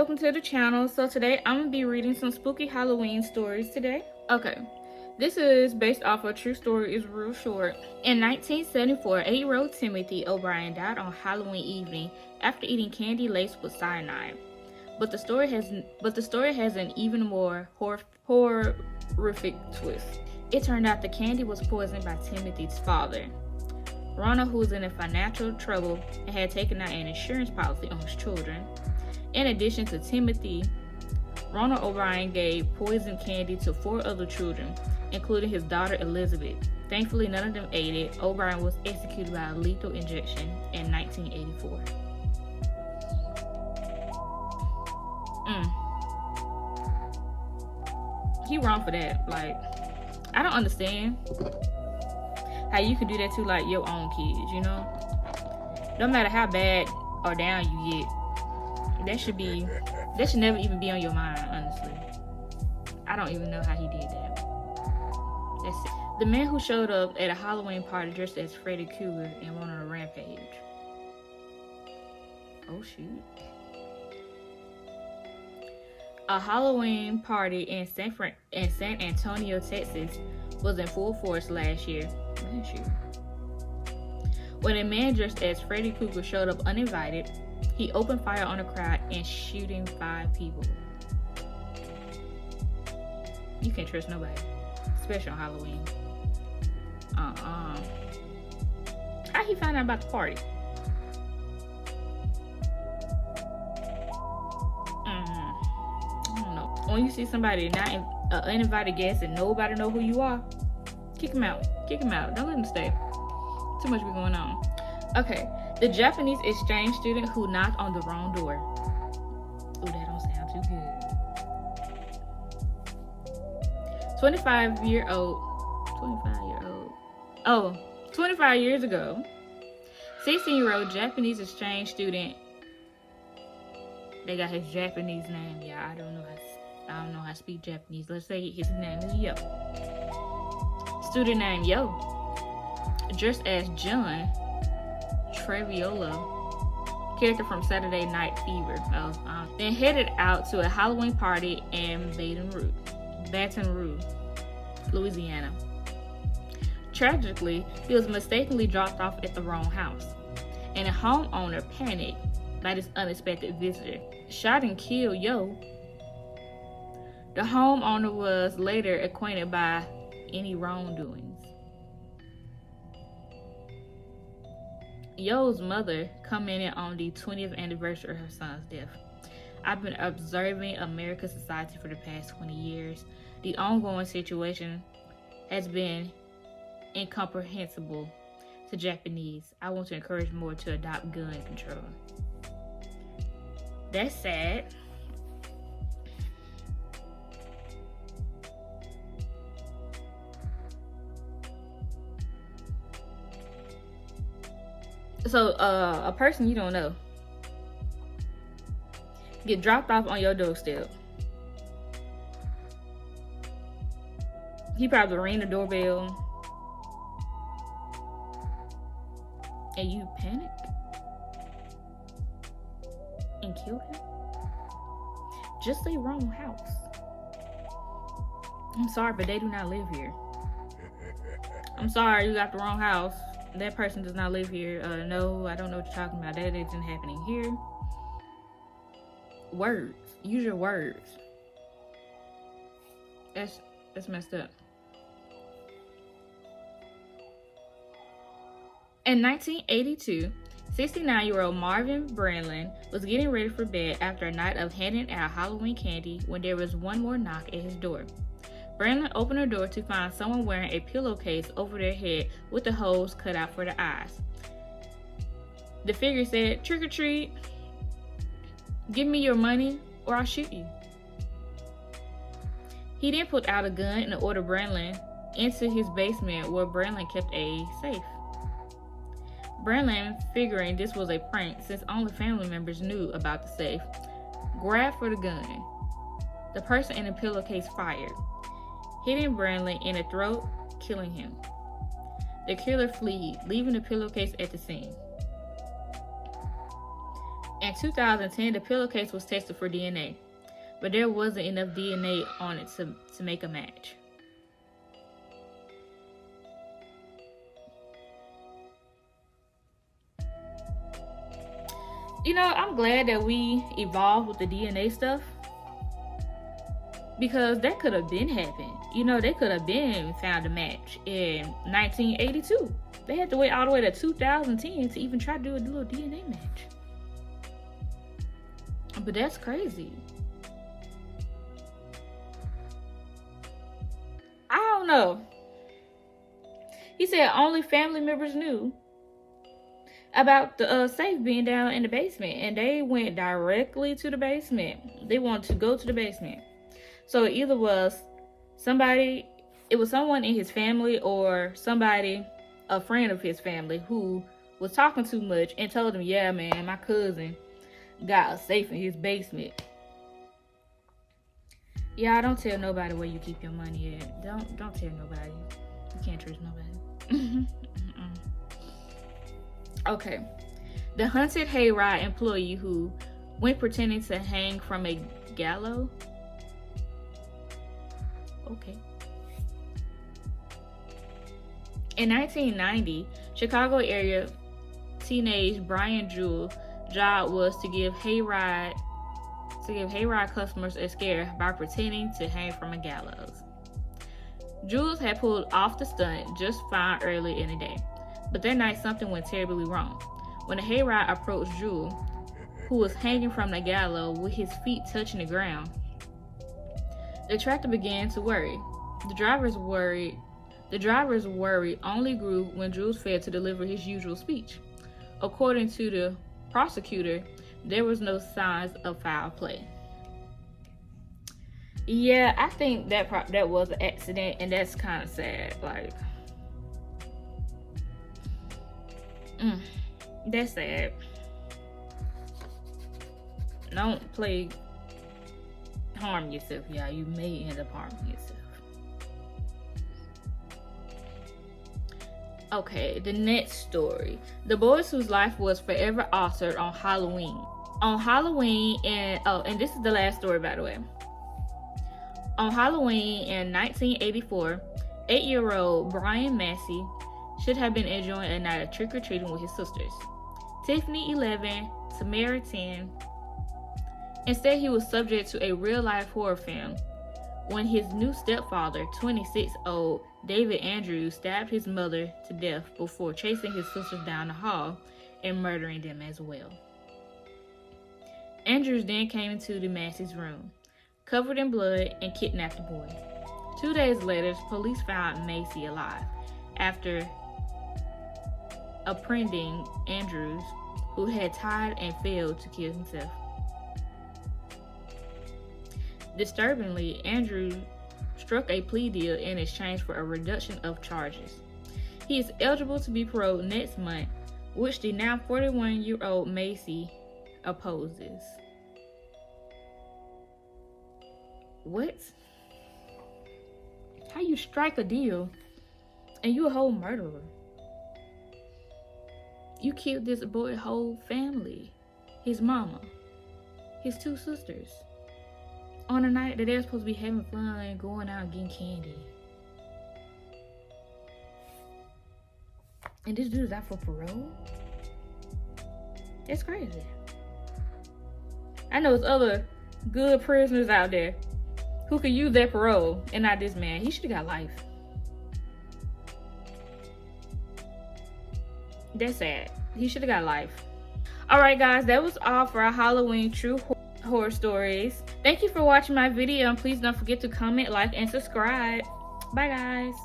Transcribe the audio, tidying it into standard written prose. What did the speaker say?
welcome to the channel. So today I'm gonna be reading some spooky Halloween stories today. Okay, this is based off a true story. It's real short. In 1974, 8-year-old Timothy O'Brien died on Halloween evening after eating candy laced with cyanide. But the story has an even more horrific twist. It turned out the candy was poisoned by Timothy's father, Ronald, who was in financial trouble and had taken out an insurance policy on his children. In addition to Timothy, Ronald O'Brien gave poisoned candy to 4 other children, including his daughter Elizabeth. Thankfully, none of them ate it. O'Brien was executed by a lethal injection in 1984. He wrong for that. Like, I don't understand how you can do that to like your own kids, you know? No matter how bad or down you get, that should never even be on your mind, honestly. I don't even know how he did that. That's it. The man who showed up at a Halloween party dressed as Freddy Krueger and went on a rampage. Oh shoot. A Halloween party in San Antonio, Texas was in full force last year. When a man dressed as Freddy Krueger showed up uninvited, he opened fire on the crowd and shooting 5 people. You can't trust nobody, especially on Halloween. How he find out about the party? I don't know. When you see somebody not an uninvited guest and nobody know who you are, kick him out. Kick him out. Don't let him stay. Too much be going on. Okay. The Japanese exchange student who knocked on the wrong door. Ooh, that don't sound too good. 25 years ago, 16-year-old Japanese exchange student. They got his Japanese name. Yeah, I don't know how to speak Japanese. Let's say his name is Yo. Student named Yo, dressed as John Traviola, character from Saturday Night Fever, then headed out to a Halloween party in Baton Rouge, Louisiana. Tragically, he was mistakenly dropped off at the wrong house, and a homeowner panicked by this unexpected visitor, shot and killed Yo. The homeowner was later acquainted by any wrongdoings. Yo's mother commented on the 20th anniversary of her son's death. I've been observing American society for the past 20 years. The ongoing situation has been incomprehensible to Japanese. I want to encourage more to adopt gun control. That's sad. So, a person you don't know get dropped off on your doorstep. He probably ring the doorbell and you panic and kill him. Just the wrong house. I'm sorry, but they do not live here. I'm sorry, you got the wrong house. That person does not live here. No, I don't know what you're talking about. That isn't happening here. Words. Use your words. That's messed up. In 1982, 69-year-old Marvin Branlin was getting ready for bed after a night of handing out Halloween candy when there was one more knock at his door. Branlin opened the door to find someone wearing a pillowcase over their head with the holes cut out for the eyes. The figure said, "Trick or treat. Give me your money or I'll shoot you." He then pulled out a gun and ordered Branlin into his basement where Branlin kept a safe. Branlin, figuring this was a prank since only family members knew about the safe, grabbed for the gun. The person in the pillowcase fired, hitting Branlin in the throat, killing him. The killer fled, leaving the pillowcase at the scene. In 2010, the pillowcase was tested for DNA, but there wasn't enough DNA on it to make a match. You know, I'm glad that we evolved with the DNA stuff, because that could have been happened. You know, they could have been found a match in 1982. They had to wait all the way to 2010 to even try to do a little DNA match. But that's crazy. I don't know. He said only family members knew about the safe being down in the basement, and they went directly to the basement. They wanted to go to the basement. So it either was someone in his family, or somebody, a friend of his family, who was talking too much and told him, yeah, man, my cousin got a safe in his basement. Yeah, don't tell nobody where you keep your money at. Don't tell nobody. You can't trust nobody. Okay. The haunted hayride employee who went pretending to hang from a gallows. Okay. In 1990, Chicago area teenage Brian Jewell's job was to give hayride customers a scare by pretending to hang from a gallows. Jules had pulled off the stunt just fine early in the day, but that night something went terribly wrong. When the hayride approached Jules, who was hanging from the gallows with his feet touching the ground, the tractor began to worry. The driver's worry only grew when Jules failed to deliver his usual speech. According to the prosecutor, there was no signs of foul play. Yeah, I think that was an accident, and that's kind of sad. Like, that's sad. Don't harm yourself, y'all. You may end up harming yourself. Okay, the next story. The boys whose life was forever altered on Halloween. On Halloween, and this is the last story, by the way. On Halloween in 1984, 8-year-old Brian Massey should have been enjoying a night of trick-or-treating with his sisters, Tiffany 11, Tamara 10. Instead, he was subject to a real-life horror film when his new stepfather, 26-year-old David Andrews, stabbed his mother to death before chasing his sisters down the hall and murdering them as well. Andrews then came into the Massey's room, covered in blood, and kidnapped the boy. 2 days later, police found Massey alive after apprehending Andrews, who had tried and failed to kill himself. Disturbingly, Andrews struck a plea deal in exchange for a reduction of charges. He is eligible to be paroled next month, which the now 41-year-old Massey opposes. What? How you strike a deal and you a whole murderer? You killed this boy's whole family, his mama, his 2 sisters, on a night that they're supposed to be having fun and going out and getting candy. And this dude is out for parole? That's crazy. I know there's other good prisoners out there who could use their parole, and not this man. He should have got life. That's sad. He should have got life. Alright guys, that was all for our Halloween true horror stories. Thank you for watching my video, and please don't forget to comment, like, and subscribe. Bye guys.